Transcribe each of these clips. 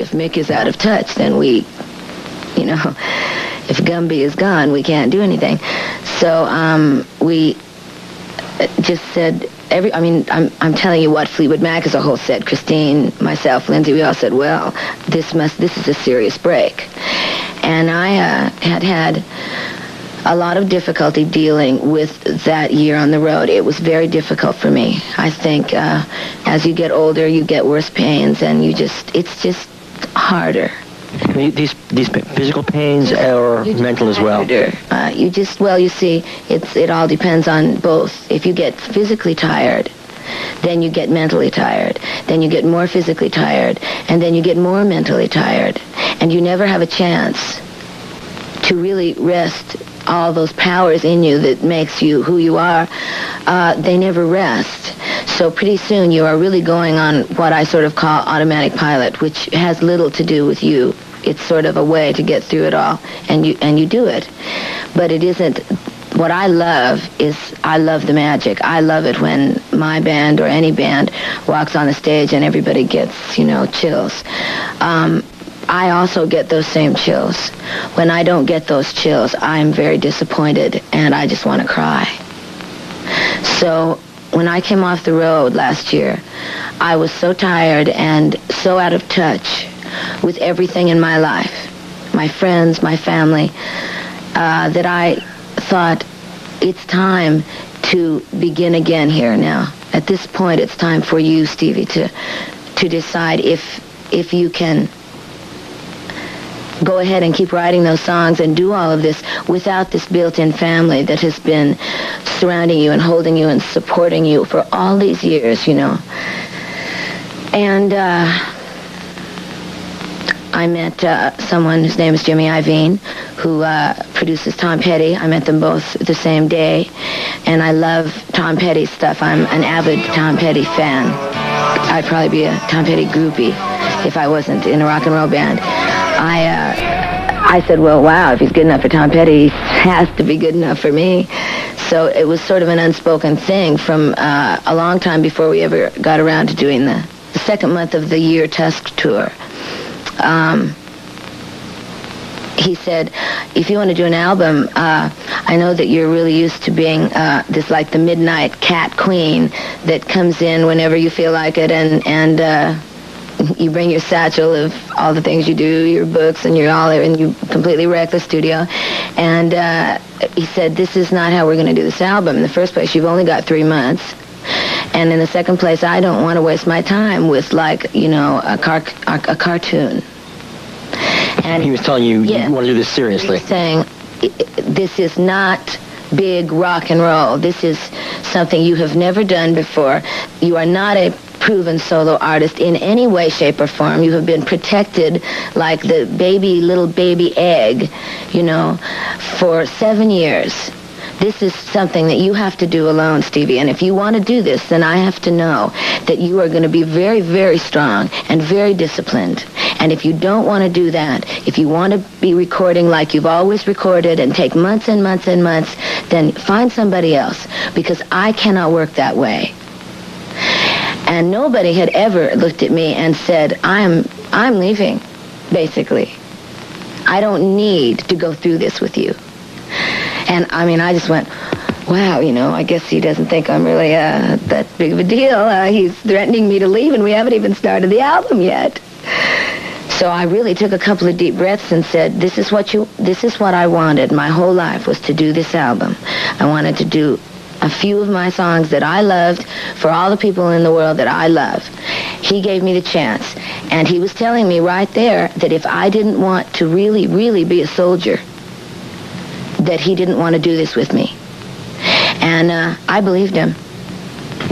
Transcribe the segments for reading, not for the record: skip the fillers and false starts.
if Mick is out of touch, then we, you know, if Gumby is gone, we can't do anything. So we just said, I'm telling you what, Fleetwood Mac as a whole said, Christine, myself, Lindsay, we all said, well, this is a serious break. And I had a lot of difficulty dealing with that year on the road. It was very difficult for me. I think as you get older, you get worse pains, and it's just harder. These physical pains or mental as well? You see, it all depends on both. If you get physically tired, then you get mentally tired. Then you get more physically tired, and then you get more mentally tired. And you never have a chance to really rest all those powers in you that makes you who you are. They never rest. So pretty soon you are really going on what I sort of call automatic pilot, which has little to do with you. It's sort of a way to get through it all, and you do it. But it isn't. What I love is I love the magic. I love it when my band or any band walks on the stage and everybody gets, chills. I also get those same chills. When I don't get those chills, I'm very disappointed, and I just want to cry. So when I came off the road last year, I was so tired and so out of touch with everything in my life, my friends, my family, that I thought it's time to begin again here now. At this point, it's time for you, Stevie, to decide if you can go ahead and keep writing those songs and do all of this without this built-in family that has been surrounding you and holding you and supporting you for all these years, And I met someone whose name is Jimmy Iovine, who produces Tom Petty. I met them both the same day, and I love Tom Petty's stuff. I'm an avid Tom Petty fan. I'd probably be a Tom Petty groupie if I wasn't in a rock and roll band. I said, well, wow, if he's good enough for Tom Petty, he has to be good enough for me. So it was sort of an unspoken thing from a long time before we ever got around to doing the second month of the year Tusk tour. He said, if you want to do an album, I know that you're really used to being this like the midnight cat queen that comes in whenever you feel like it, and you bring your satchel of all the things you do, your books, and and you completely wreck the studio. And he said, this is not how we're going to do this album. In the first place, you've only got 3 months. And in the second place, I don't want to waste my time with, a cartoon. And he was telling you, you want to do this seriously. He was saying, this is not big rock and roll. This is something you have never done before. You are not a proven solo artist in any way, shape, or form. You have been protected like the little baby egg, for 7 years. This is something that you have to do alone, Stevie. And if you want to do this, then I have to know that you are going to be very, very strong and very disciplined. And if you don't want to do that, if you want to be recording like you've always recorded and take months and months and months, then find somebody else, because I cannot work that way. And nobody had ever looked at me and said, I'm leaving, basically. I don't need to go through this with you. And, I just went, wow, I guess he doesn't think I'm really that big of a deal. He's threatening me to leave, and we haven't even started the album yet. So I really took a couple of deep breaths and said, this is what I wanted my whole life, was to do this album. I wanted to do a few of my songs that I loved for all the people in the world that I love. He gave me the chance, and he was telling me right there that if I didn't want to really, really be a soldier, that he didn't want to do this with me. And I believed him.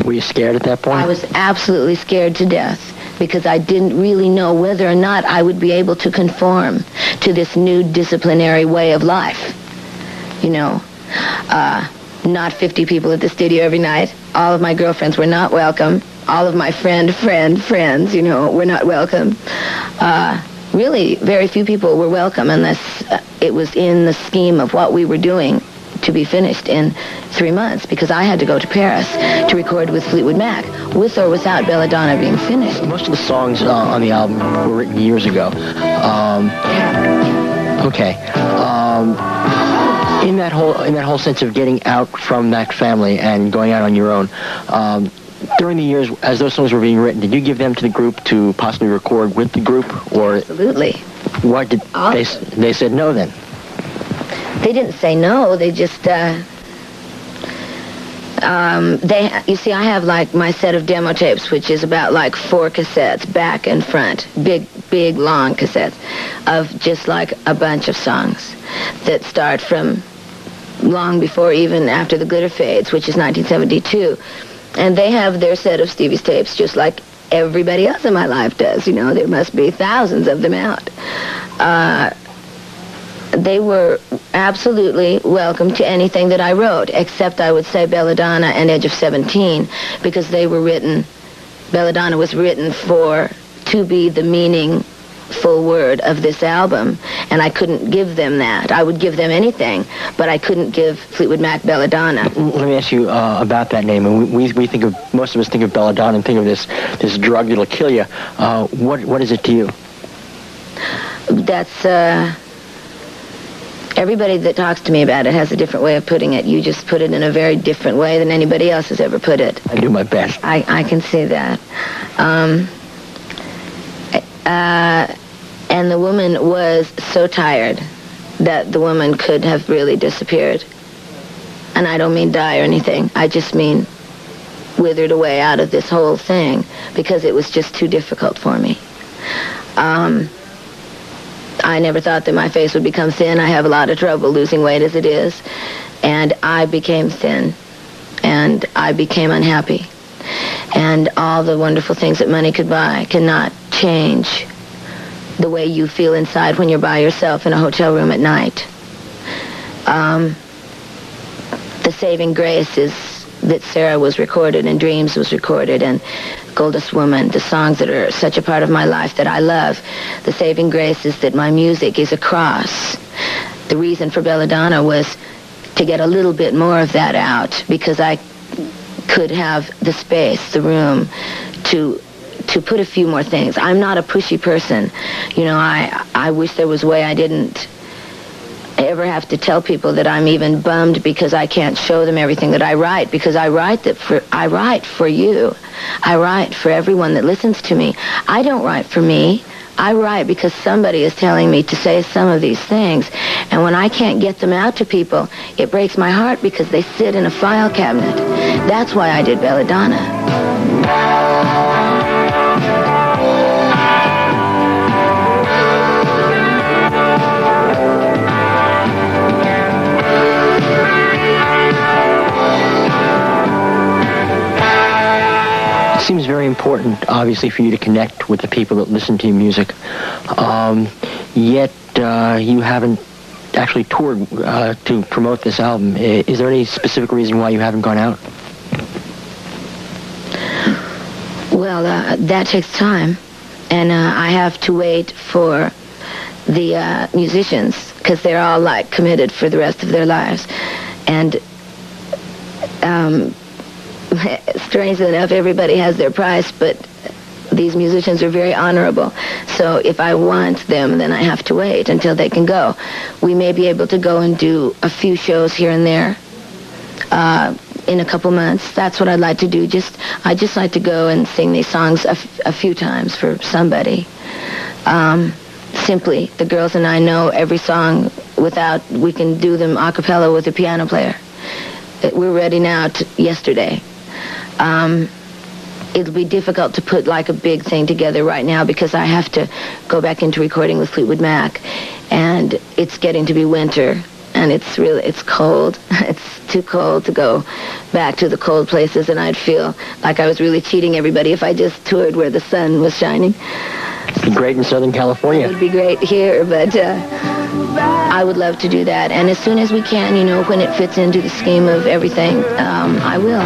Were you scared at that point? I was absolutely scared to death, because I didn't really know whether or not I would be able to conform to this new disciplinary way of life. Not 50 people at the studio every night. All of my girlfriends were not welcome. All of my friends, were not welcome. Really, very few people were welcome unless it was in the scheme of what we were doing to be finished in 3 months because I had to go to Paris to record with Fleetwood Mac, with or without Belladonna being finished. Most of the songs on the album were written years ago. Okay. In that whole sense of getting out from that family and going out on your own, during the years as those songs were being written, did you give them to the group to possibly record with the group, or absolutely? What did they said no then? They didn't say no. They just you see, I have like my set of demo tapes, which is about like 4 cassettes, back and front, big long cassettes of just like a bunch of songs that start from long before even after the glitter fades, which is 1972. And they have their set of Stevie's tapes just like everybody else in my life does. You know, there must be thousands of them out. They were absolutely welcome to anything that I wrote, except I would say Belladonna and Edge of 17, because they were written, Belladonna was written to be the meaningful word of this album, and I couldn't give them that. I would give them anything, but I couldn't give Fleetwood Mac Belladonna. Let me ask you about that name. And we think of, most of us think of Belladonna and think of this drug that'll kill you. What is it to you? That's everybody that talks to me about it has a different way of putting it. You just put it in a very different way than anybody else has ever put it. I do my best. I can see that. And the woman was so tired that the woman could have really disappeared. And I don't mean die or anything. I just mean withered away out of this whole thing because it was just too difficult for me. I never thought that my face would become thin. I have a lot of trouble losing weight as it is. And I became thin. And I became unhappy. And all the wonderful things that money could buy cannot change the way you feel inside when you're by yourself in a hotel room at night. The saving grace is that Sarah was recorded and Dreams was recorded and Goldust Woman, the songs that are such a part of my life that I love. The saving grace is that my music is a cross. The reason for Belladonna was to get a little bit more of that out because I could have the space, the room to put a few more things. I'm not a pushy person. You know, I wish there was a way I didn't ever have to tell people that I'm even bummed because I can't show them everything that I write, because I write for you. I write for everyone that listens to me. I don't write for me. I write because somebody is telling me to say some of these things. And when I can't get them out to people, it breaks my heart because they sit in a file cabinet. That's why I did Belladonna. It seems very important, obviously, for you to connect with the people that listen to your music. Yet you haven't actually toured to promote this album. Is there any specific reason why you haven't gone out? Well, that takes time, and I have to wait for the musicians because they're all like committed for the rest of their lives, and strangely enough, everybody has their price, but these musicians are very honorable. So if I want them, then I have to wait until they can go. We may be able to go and do a few shows here and there in a couple months. That's what I'd like to do. I'd just like to go and sing these songs a few times for somebody. Simply, the girls and I know every song we can do them a cappella with a piano player. We're ready now yesterday. It'll be difficult to put like a big thing together right now because I have to go back into recording with Fleetwood Mac, and it's getting to be winter, and it's cold. It's too cold to go back to the cold places, and I'd feel like I was really cheating everybody if I just toured where the sun was shining. It'd be great in Southern California. It would be great here, but I would love to do that. And as soon as we can, when it fits into the scheme of everything, I will.